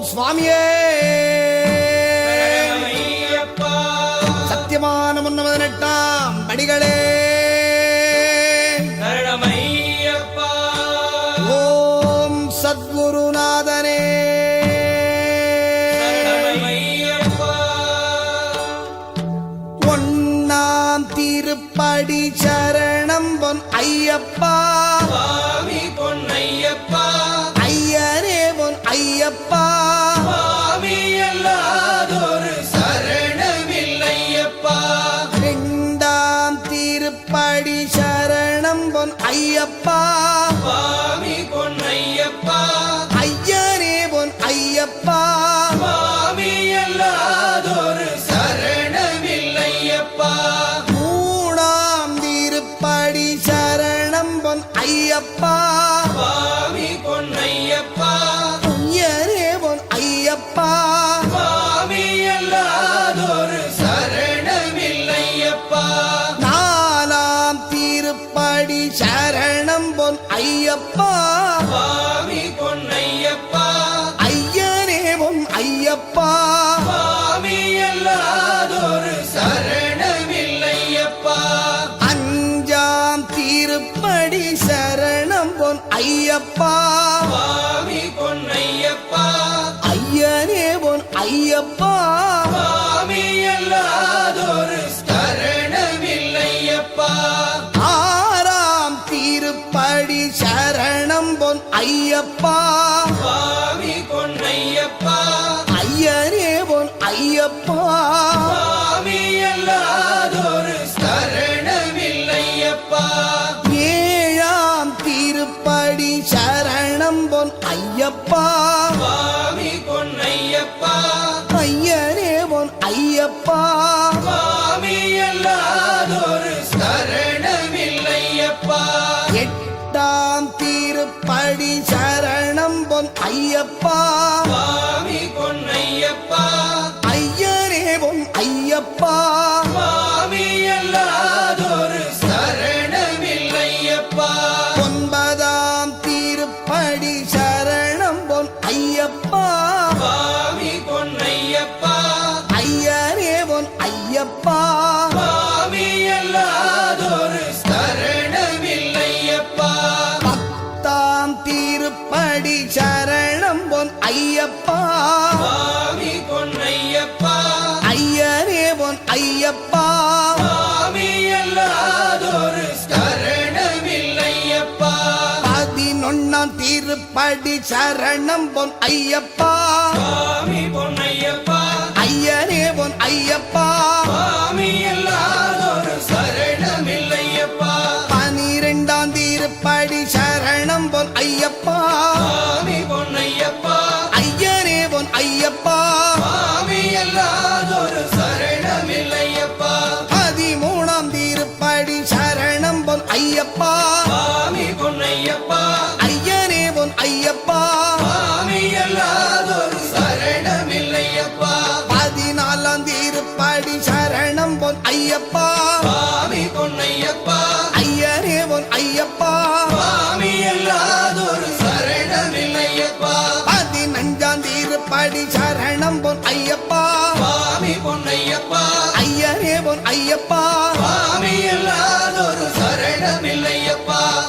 சுவாமியே சத்தியமான 18 படிகளே ஓம் சத்குருநாதனே ஒன்னாம் திருப்படி சரணம் பொன் ஐயப்பா ஐயரே பொன் ஐயப்பா இரண்டாம் திருப்படி சரணம் பொன் ஐயப்பா ஐயரே பொன் ஐயப்பா மூணாம் திருப்படி சரணம் பொன் ஐயப்பா ஐயரே பொன் ஐயப்பா நாலாம் திருப்படி சரணம் பொன் ஐயப்பா ஐயரே பொன் ஐயப்பா அஞ்சாம் திருப்படி சரணம் பொன் ஐயப்பா ஐயரே பொன் ஐயப்பா ஆறாம் திருப்படி சரணம் பொன் ஐயப்பா ஐயரே பொன் ஐயப்பா ஏழாம் திருப்படி சரணம் பொன் ஐயப்பா ஐயரே பொன் ஐயப்பா எட்டாம் திருப்படி சரணம் பொன் ஐயப்பா ஐயரே பொன் ஐயப்பா ஒன்பதாம் திருப்படி சரணம் பொன் ஐயப்பா ஐயரே பொன் ஐயப்பா பத்தாம் திருப்படி சரணம் பொன் ஐயப்பா ஐயரே பொன் ஐயப்பா பதினொன்னாம் திருப்படி சரணம் பொன் ஐயப்பா ஐயரே பொன் ஐயப்பா பனிரெண்டாம் திருப்படி சரணம் பொன் ஐயப்பா ஐயரே பொன் ஐயப்பா பதிமூணாம் திருப்படி சரணம் பொன் ஐயப்பா ஐயரே பொன் ஐயப்பா பதினாலாம் திருப்படி சரணம் பொன் ஐயப்பா ஐயரே பொன் ஐயப்பா பதினஞ்சாம் திருப்படி சரணம் பொன் ஐயப்பா ஐயரே பொன் ஐயப்பா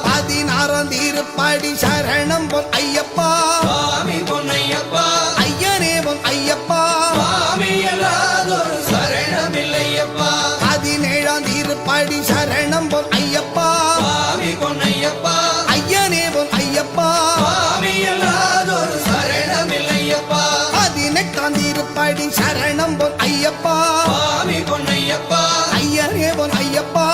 பதினாறாம் திருப்படி சரணம் பொன் ஐயப்பா ஐயரே பொன் ஐயப்பா பதினேழாம் திருப்படி சரணம் பொன் ஐயப்பா ஐயரே பொன் ஐயப்பா பதினெட்டாம் திருப்படி சரணம் பொன் ஐயப்பா ஐயரே பொன் ஐயப்பா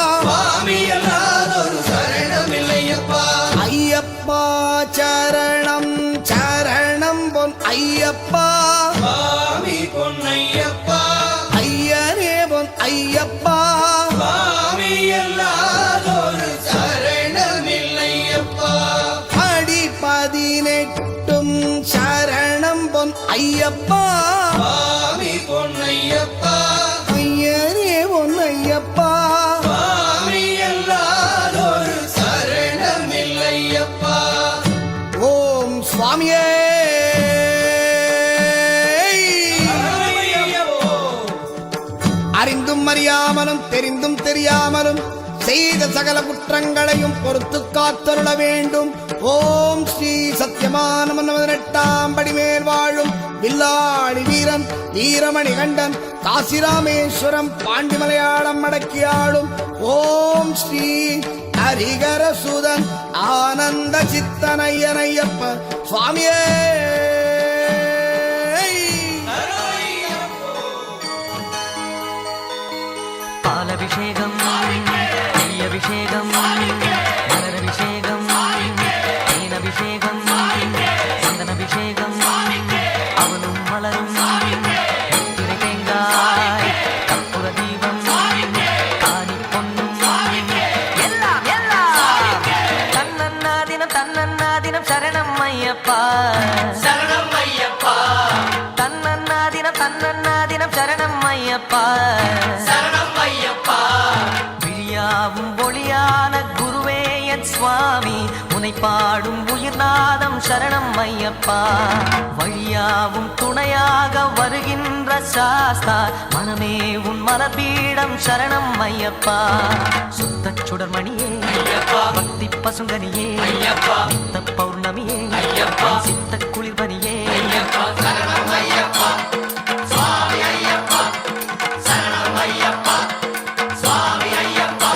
ஐயப்பா சரணம் சரணம் பொன் ஐயப்பா ஐயரே பொன் ஐயப்பா அடி 18 சரணம் பொன் ஐயப்பா ஐயரே பொன் ஐயப்பா ஓம் சுவாமியே அறியாமலும் தெரிந்தும் தெரியாமலும் செய்த சகல குற்றங்களையும் பொறுத்து காத்தருள வேண்டும். ஓம் ஸ்ரீ சத்யமான 18ஆம் படிமேல் வாழும் வில்லாளி வீரன் வீரமணி கண்டன் காசிராமேஸ்வரம் பாண்டி மலையாளம் அடக்கியாளும் ஓம் ஸ்ரீ ஹரிகரசுதன் ஆனந்த சித்தனையனையப்ப சுவாமியே. பாலபிஷேகம் நெய்யபிஷேகம் மலரபிஷேகம் தேனபிஷேகம் சந்தனபிஷேகம் அவனும் மலரும் திரை தேங்காய் கற்பூர தீபம் காணி பொன்னும் எல்லாம் எல்லாம் தன்னன்னாதினம் தன்னன்னாதினம் சரணம் ஐயப்பா சரணம் ஐயப்பா தன்னன்னாதினம் தன்னன்னாதினம் சரணம் ஐயப்பா சரணம் ஐயப்பா. விழியாவும் ஒளியான குருவே என் சுவாமி உனை பாடும் உயிர்நாதம் சரணம் ஐயப்பா. வழியாவும் துணையாக வருகின்ற சாஸ்தா மனமே உன் மலபீடம் சரணம் ஐயப்பா. சுத்த சுடர்மணியே பக்தி பசுங்கனியே நித்த பௌர்ணமியே சித்த குளிர்பனியே சரணம் ஐயப்பா சுவாமி ஐயப்பா சரணம் ஐயப்பா சுவாமி ஐயப்பா.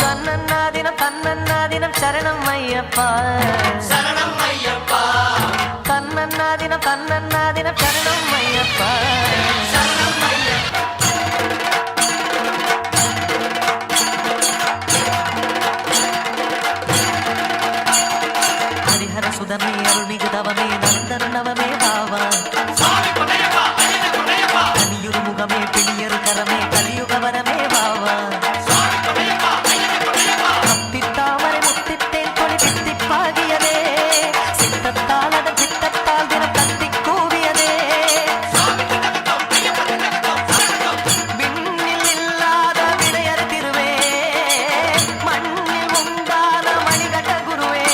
தன்னன்னாதினம் தன்னன்னாதினம் சரணம் ஐயப்பா சரணம் ஐயப்பா தன்னன்னாதினம் தன்னன்னாதினம் சரணம் ஐயப்பா சரணம் ஐயப்பா. ஹரிஹர சுதமே அருள்மிகு தவமே நந்தன நவமே பாவா கலியுரு முகமே பிணியரு கரமே கலியுக வரமே பாவா அப்பித்தாமரை முத்தித்தேன் கொடி தித்திப்பாகியதே சித்தத்தால் அதன் சித்தத்தால் தினம் கத்தி கூவியதே விண்ணில் இல்லாத விடையறு திருவே மண்ணில் உண்டான மணிகண்ட குருவே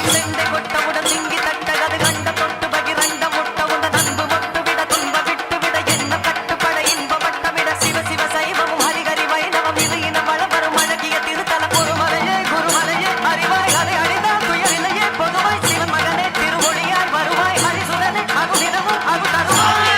செண்டை கொட்டவுடன் திங்கி தட்டகது கண்ட தொட்டு பகிரண்ட முட்டவுடன் அன்பு மொட்டு விட துன்ப விட்டு விட என்ன கட்டுப்பட இன்ப வட்டமிட சிவ சிவ சைவமும் ஹரிகரி வைணவம் இது இன வளவரும் அழகிய திருத்தல குருமலையே அறிவாய் அதை அழிந்தால் துயரிலையே பொதுவாய் சிவன் மகனே திருமொழியால் வருவாய் ஹரிசுரனே அருளினமும் அருள் தருவாய்.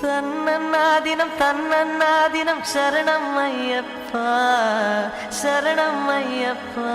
தன்னன்னாதினம் தன்னன்னாதினம் சரணம் ஐயப்பா சரணம் ஐயப்பா.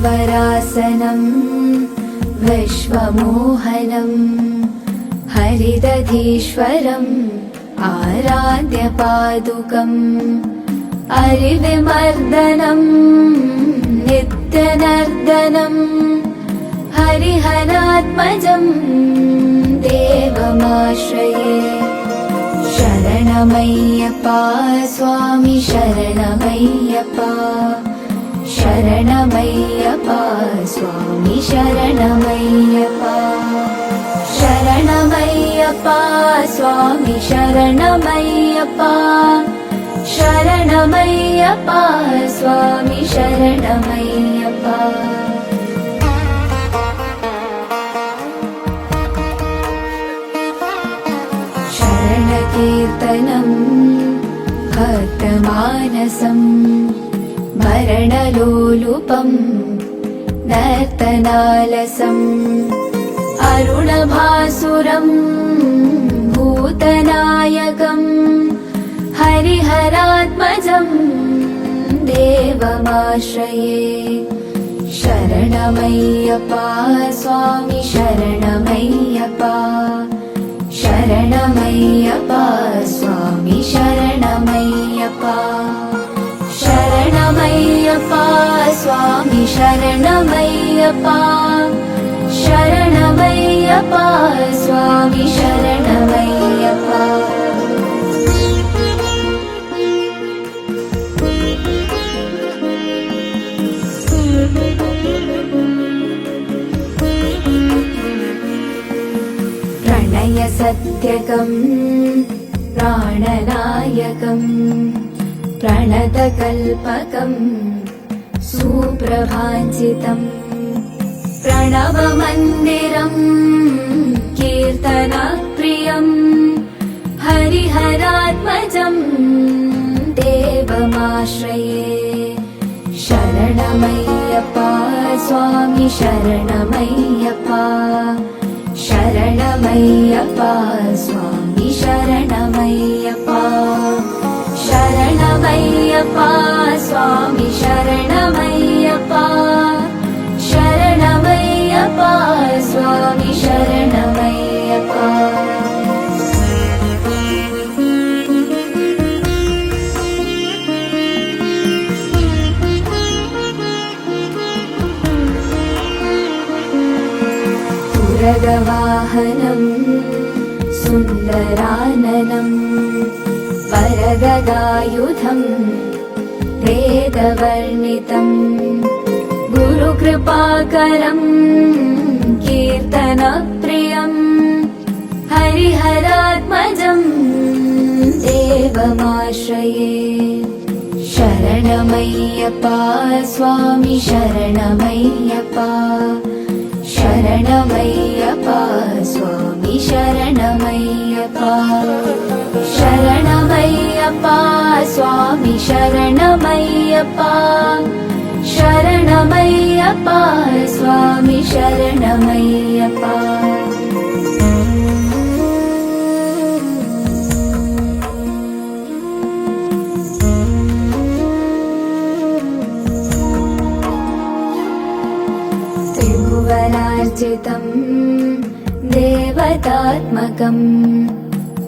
हरिवरासनं विश्वमोहनं हरिदधीश्वरम् आराध्यपादुकम् हरिविमर्दनं नित्यनर्दनं हरिहरात्मजं देवमाश्रये शरणमय्यप्पा स्वामी शरणमय्यप्पा शरणमय्यप्पा स्वामी शरणमय्यप्पा शरणमय्यप्पा स्वामी शरणमय्यप्पा शरणमय्यप्पा स्वामी शरणमय्यप्पा शरणकीर्तनं भक्तमानसम् मरणलोलुपं नर्तनालसम् अरुणभासुरं भूतनायकं हरिहरात्मजं देवमाश्रये शरणमय्यप्पा स्वामी शरणमय्यप्पा शरणमय्यप्पा स्वामी शरणमय्यप्पा शरणमय्यप्पा स्वामी शरणमय्यप्पा शरणमय्यप्पा स्वामी शरणमय्यप्पा सत्यकम् प्राणनायकम् प्रणतकल्पकम् सुप्रभाञ्चितम् प्रणवमन्दिरम् कीर्तनप्रियम् हरिहरात्मजम् देवमाश्रये शरणमय्यप्पा स्वामी शरणमय्यप्पा शरणमय्यप्पा स्वामी शरणमय्यप्पा शरणमय्यप्पा स्वामी शरणमय्यप्पा शरणमय्यप्पा स्वामी शरणमय्यप्पा तुरगवाहनम् सुन्दराननम् वरगदायुधम् वेदवर्णितम् गुरुकृपाकरम् कीर्तनप्रियम् हरिहरात्मजम् देवमाश्रये शरणमय्यप्पा स्वामी शरणमय्यप्पा शरणमय्यप्पा स्वामी शरणमय्यप्पा शरणमय्यप्पा स्वामी शरणमय्यप्पा शरणमय्यप्पा स्वामी शरणमय्यप्पा त्रिभुवनार्चितम् देवतात्मकम्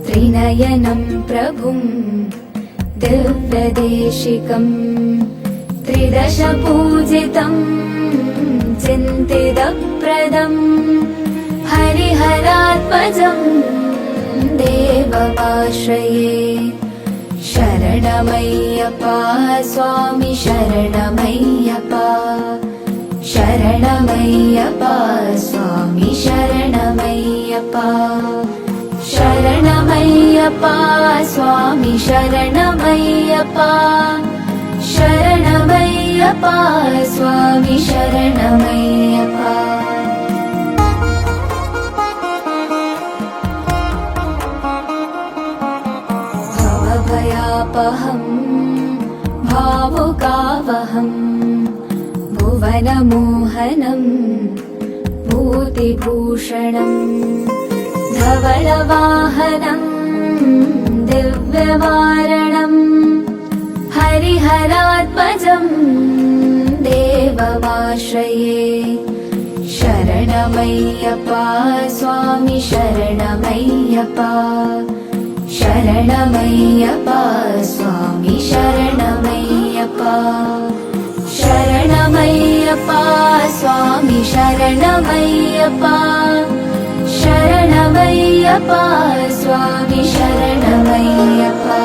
त्रिनयनम् प्रभुम् दिव्यदेशिकम् त्रिदशपूजितम् चिन्तितप्रदम् हरिहरात्मजम् देवमाश्रये शरणमय्यप्पा स्वामी शरणमय्यप्पा शरणमय्यप्पा स्वामी शरणमय्यप्पा शरणमय्यप्पा स्वामी शरणमय्यप्पा शरणमय्यप्पा स्वामी शरणमय्यप्पा भवभयापहम् भावुकावहम् भुवनमोहनम् भूतिभूषणम् धवलवाहनम् दिव्यवारणम् हरिहरात्मजम् देवमाश्रये शरणमय्यप्पा स्वामी शरणमय्यप्पा शरणमय्यप्पा स्वामी शरणमय्यप्पा शरणमय्यप्पा स्वामी शरणमय्यप्पा शरणमय्यप्पा स्वामी शरणमय्यप्पा